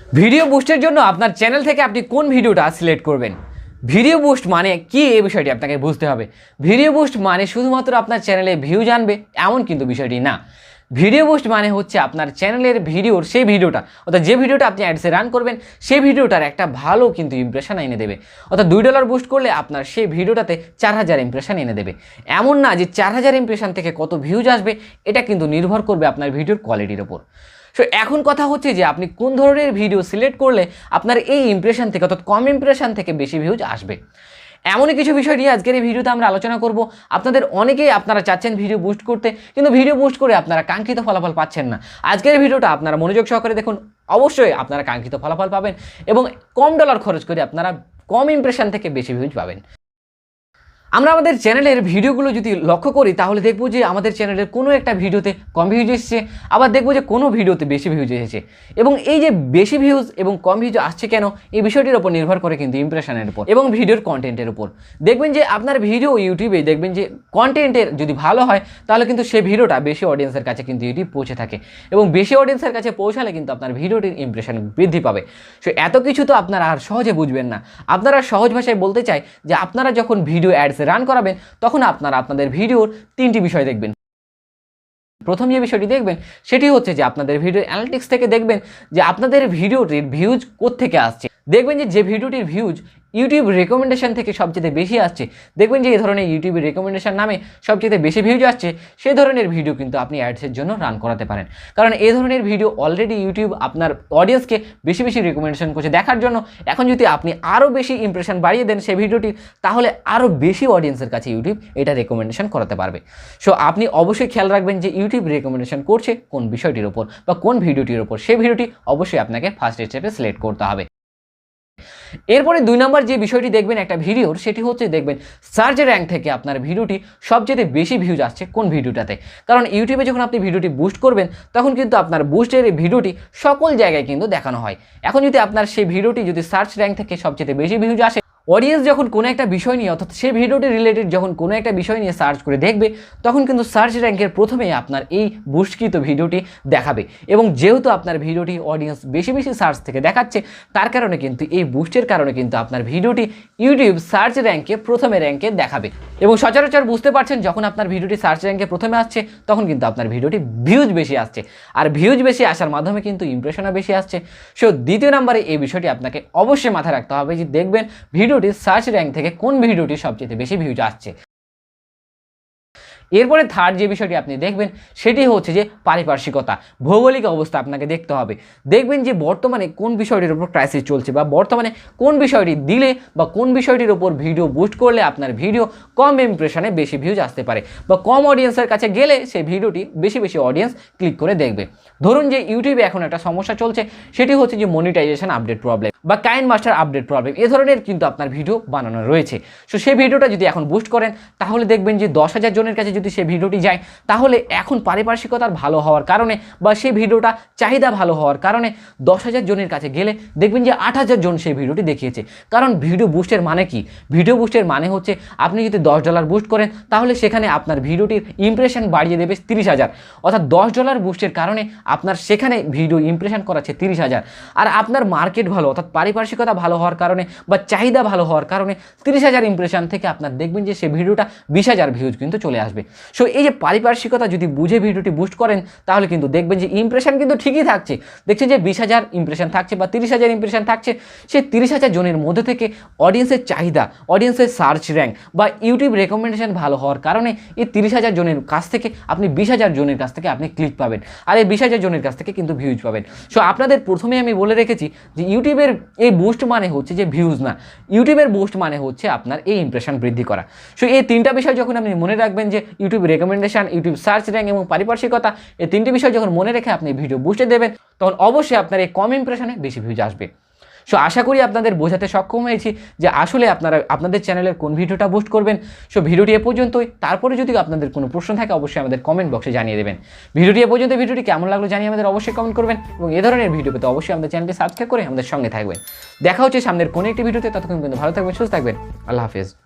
Video বুস্টের জন্য আপনার channel থেকে আপনি কোন ভিডিওটা সিলেক্ট করবেন। ভিডিও বুস্ট মানে কি এই বিষয়টি আপনাকে বুঝতে হবে। ভিডিও বুস্ট মানে শুধুমাত্র আপনার চ্যানেলে ভিউ জানবে এমন কিন্তু বিষয়টি না। ভিডিও বুস্ট মানে হচ্ছে আপনার চ্যানেলের ভিডিওর সেই ভিডিওটা, অর্থাৎ যে ভিডিওটা আপনি অ্যাডসে রান করবেন সেই ভিডিওটার একটা ভালো কিন্তু ইমপ্রেশন এনে দেবে। অর্থাৎ $2 বুস্ট করলে আপনার সেই ভিডিওটাতে 4000 ইমপ্রেশন এনে দেবে। এমন না যে 4000 ইমপ্রেশন থেকে কত ভিউজ আসবে, এটা কিন্তু নির্ভর করবে আপনার ভিডিওর কোয়ালিটির ওপর। সো এখন কথা হচ্ছে যে আপনি কোন ধরনের ভিডিও সিলেক্ট করলে আপনার এই ইমপ্রেশন থেকে, অর্থাৎ কম ইমপ্রেশন থেকে বেশি ভিউজ আসবে। এমনই কিছু বিষয় নিয়ে আজকের এই ভিডিওতে আমরা আলোচনা করব। আপনাদের অনেকেই আপনারা চাচ্ছেন ভিডিও বুস্ট করতে, কিন্তু ভিডিও বুস্ট করে আপনারা কাঙ্ক্ষিত ফলাফল পাচ্ছেন না। আজকের ভিডিওটা আপনারা মনোযোগ সহকারে দেখুন, অবশ্যই আপনারা কাঙ্ক্ষিত ফলাফল পাবেন এবং কম ডলার খরচ করে আপনারা কম ইমপ্রেশন থেকে বেশি ভিউজ পাবেন। আমরা আমাদের চ্যানেলের ভিডিওগুলো যদি লক্ষ্য করি তাহলে দেখব যে আমাদের চ্যানেলের কোনো একটা ভিডিওতে কম ভিউজ এসেছে, আবার দেখব যে কোনো ভিডিওতে বেশি ভিউজ এসেছে। এবং এই যে বেশি ভিউজ এবং কম ভিউজ আসছে কেন, এই বিষয়টির উপর নির্ভর করে কিন্তু ইমপ্রেশনের উপর এবং ভিডিওর কন্টেন্টের উপর। দেখবেন যে আপনার ভিডিও ইউটিউবে দেখবেন যে কন্টেন্টের যদি ভালো হয় তাহলে কিন্তু সেই ভিডিওটা বেশি অডিয়েন্সের কাছে কিন্তু ইউটিউব পৌঁছে থাকে এবং বেশি অডিয়েন্সের কাছে পৌঁছালে কিন্তু আপনার ভিডিওটির ইমপ্রেশন বৃদ্ধি পাবে। সো এত কিছু তো আপনারা আর সহজে বুঝবেন না। আপনারা সহজ ভাষায় বলতে চাই যে আপনারা যখন ভিডিও অ্যাডস রান করাবেন তখন আপনারা আপনাদের ভিডিওর 3টি বিষয় দেখবেন। প্রথম যে বিষয়টি দেখবেন সেটি হচ্ছে যে আপনাদের ভিডিও অ্যানালিটিক্স থেকে দেখবেন যে আপনাদের ভিডিওটির ভিউজ কোত্থেকে আসছে। দেখবেন যে ভিডিওটির ভিউজ ইউটিউব রেকমেন্ডেশন থেকে সবচেয়ে বেশি আসছে, দেখবেন যে এই ধরনের ইউটিউব রেকমেন্ডেশন নামে সবচেয়ে বেশি ভিউজ আসছে, সেই ধরনের ভিডিও কিন্তু আপনি অ্যাডসের জন্য রান করাতে পারেন। কারণ এই ধরনের ভিডিও অলরেডি ইউটিউব আপনার অডিয়েন্সকে বেশি বেশি রেকমেন্ডেশন করছে দেখার জন্য। এখন যদি আপনি আরও বেশি ইমপ্রেশন বাড়িয়ে দেন সেই ভিডিওটি, তাহলে আরও বেশি অডিয়েন্সের কাছে ইউটিউব এটা রেকমেন্ডেশন করাতে পারবে। সো আপনি অবশ্যই খেয়াল রাখবেন যে ইউটিউব রেকমেন্ডেশন করছে কোন বিষয়টির ওপর বা কোন ভিডিওটির ওপর, সেই ভিডিওটি অবশ্যই আপনাকে ফার্স্ট স্টেপে সিলেক্ট করতে হবে। এরপরে 2 নম্বর যে বিষয়টি দেখবেন একটা ভিডিওর, সেটি হচ্ছে দেখবেন সার্চ র্যাঙ্ক থেকে আপনার ভিডিওটি সবচেয়ে বেশি ভিউজ আসছে কোন ভিডিওটাতে। কারণ ইউটিউবে যখন আপনি ভিডিওটি বুস্ট করবেন তখন কিন্তু আপনার বুস্টের এই ভিডিওটি সকল জায়গায় কিন্তু দেখানো হয়। এখন যদি আপনার সেই ভিডিওটি যদি সার্চ র্যাঙ্ক থেকে সবচেয়ে বেশি ভিউজ আসে, অডিয়েন্স যখন কোনো একটা বিষয় নিয়ে, অর্থাৎ সেই ভিডিওটি রিলেটেড যখন কোনো একটা বিষয় নিয়ে সার্চ করে দেখবে, তখন কিন্তু সার্চ র্যাঙ্কের প্রথমেই আপনার এই বুস্টকৃত ভিডিওটি দেখাবে। এবং যেহেতু আপনার ভিডিওটি অডিয়েন্স বেশি বেশি সার্চ থেকে দেখাচ্ছে, তার কারণে কিন্তু এই বুস্টের কারণে কিন্তু আপনার ভিডিওটি ইউটিউব সার্চ র্যাঙ্কে প্রথমে র্যাঙ্কে দেখাবে। এবং সচরাচর বুঝতে পারছেন যখন আপনার ভিডিওটি সার্চ র্যাঙ্কে প্রথমে আসছে তখন কিন্তু আপনার ভিডিওটি ভিউজ বেশি আসছে, আর ভিউজ বেশি আসার মাধ্যমে কিন্তু ইমপ্রেশনও বেশি আসছে। সো 2য় নম্বরে এই বিষয়টি আপনাকে অবশ্যই মাথায় রাখতে হবে যে দেখবেন ভিডিওটি সার্চ র্যাঙ্ক থেকে কোন ভিডিওটি সবচেয়ে বেশি ভিউজ আসছে। এরপরে থার্ড যে বিষয়টি আপনি দেখবেন সেটি হচ্ছে যে পারিপার্শ্বিকতা, ভৌগোলিক অবস্থা আপনাকে দেখতে হবে। দেখবেন যে বর্তমানে কোন বিষয়টির উপর ক্রাইসিস চলছে বা বর্তমানে কোন বিষয়টি দিলে বা কোন বিষয়টির উপর ভিডিও বুস্ট করলে আপনার ভিডিও কম ইমপ্রেশনে বেশি ভিউজ আসতে পারে বা কম অডিয়েন্সের কাছে গেলে সেই ভিডিওটি বেশি বেশি অডিয়েন্স ক্লিক করে দেখবে। ধরুন যে ইউটিউবে এখন একটা সমস্যা চলছে, সেটি হচ্ছে যে মনিটাইজেশন আপডেট প্রবলেম বা কাইন মাস্টার আপডেট প্রবলেম, এ ধরনের কিন্তু আপনার ভিডিও বানানো রয়েছে। সো সেই ভিডিওটা যদি এখন বুস্ট করেন তাহলে দেখবেন যে 10,000 জনের কাছে যদি সেই ভিডিওটি যায়, তাহলে এখন পারিপার্শ্বিকতার ভালো হওয়ার কারণে বা সেই ভিডিওটা চাহিদা ভালো হওয়ার কারণে 10,000 জনের কাছে গেলে দেখবেন যে 8,000 জন সেই ভিডিওটি দেখিয়েছে। কারণ ভিডিও বুস্টের মানে কি? ভিডিও বুস্টের মানে হচ্ছে আপনি যদি $10 বুস্ট করেন তাহলে সেখানে আপনার ভিডিওটির ইমপ্রেশন বাড়িয়ে দেবে 30,000, অর্থাৎ $10 বুস্টের কারণে আপনার সেখানে ভিডিও ইমপ্রেশন করাচ্ছে 30,000। আর আপনার মার্কেট ভালো, অর্থাৎ পারিপার্শ্বিকতা ভালো হওয়ার কারণে বা চাহিদা ভালো হওয়ার কারণে 30,000 ইমপ্রেশন থেকে আপনার দেখবেন যে সেই ভিডিওটা 20,000 ভিউজ কিন্তু চলে আসবে। সো এই যে পারিপার্শ্বিকতা যদি বুঝে ভিডিওটি বুস্ট করেন তাহলে কিন্তু দেখবেন যে ইমপ্রেশন কিন্তু ঠিকই থাকছে। দেখছেন যে 20,000 ইমপ্রেশন থাকছে বা 30,000 ইমপ্রেশন থাকছে, সেই 30,000 জনের মধ্যে থেকে অডিয়েন্সের চাহিদা, অডিয়েন্সের সার্চ র্যাঙ্ক বা ইউটিউব রেকমেন্ডেশন ভালো হওয়ার কারণে এই 30,000 জনের কাছ থেকে আপনি 20,000 জনের কাছ থেকে আপনি ক্লিক পাবেন, আর এই 20,000 জনের কাছ থেকে কিন্তু ভিউজ পাবেন। সো আপনাদের প্রথমে আমি বলে রেখেছি যে ইউটিউবের এই বুস্ট মানে হচ্ছে যে ভিউজ না, ইউটিউবের বুস্ট মানে হচ্ছে আপনার এই ইমপ্রেশন বৃদ্ধি করা। সো এই 3টা বিষয় যখন আপনি মনে রাখবেন যে YouTube recommendation, YouTube search rank এবং পারিপার্শ্বিকতা, এই 3টি বিষয় যখন মনে রেখে আপনি ভিডিও বুস্টে দেবেন তখন অবশ্যই আপনার এই কম ইমপ্রেশনে বেশি ভিউজ আসবে। সো আশা করি আপনাদের বোঝাতে সক্ষম হয়েছি যে আসলে আপনারা আপনাদের চ্যানেলের কোন ভিডিওটা বুস্ট করবেন। সো ভিডিওটি এ পর্যন্তই। তারপরে যদি আপনাদের কোনো প্রশ্ন থাকে অবশ্যই আমাদের কমেন্ট বক্সে জানিয়ে দেবেন। ভিডিওটি এ পর্যন্ত, ভিডিওটি কেমন লাগলো জানিয়ে আমাদের অবশ্যই কমেন্ট করবেন এবং এ ধরনের ভিডিও পেতে অবশ্যই আমাদের চ্যানেলটি সাবস্ক্রাইব করে আমাদের সঙ্গে থাকবেন। দেখা হচ্ছে সামনের কোনো একটি ভিডিওতে, ততক্ষণ কিন্তু ভালো থাকবেন, সুস্থ থাকবেন। আল্লাহ হাফেজ।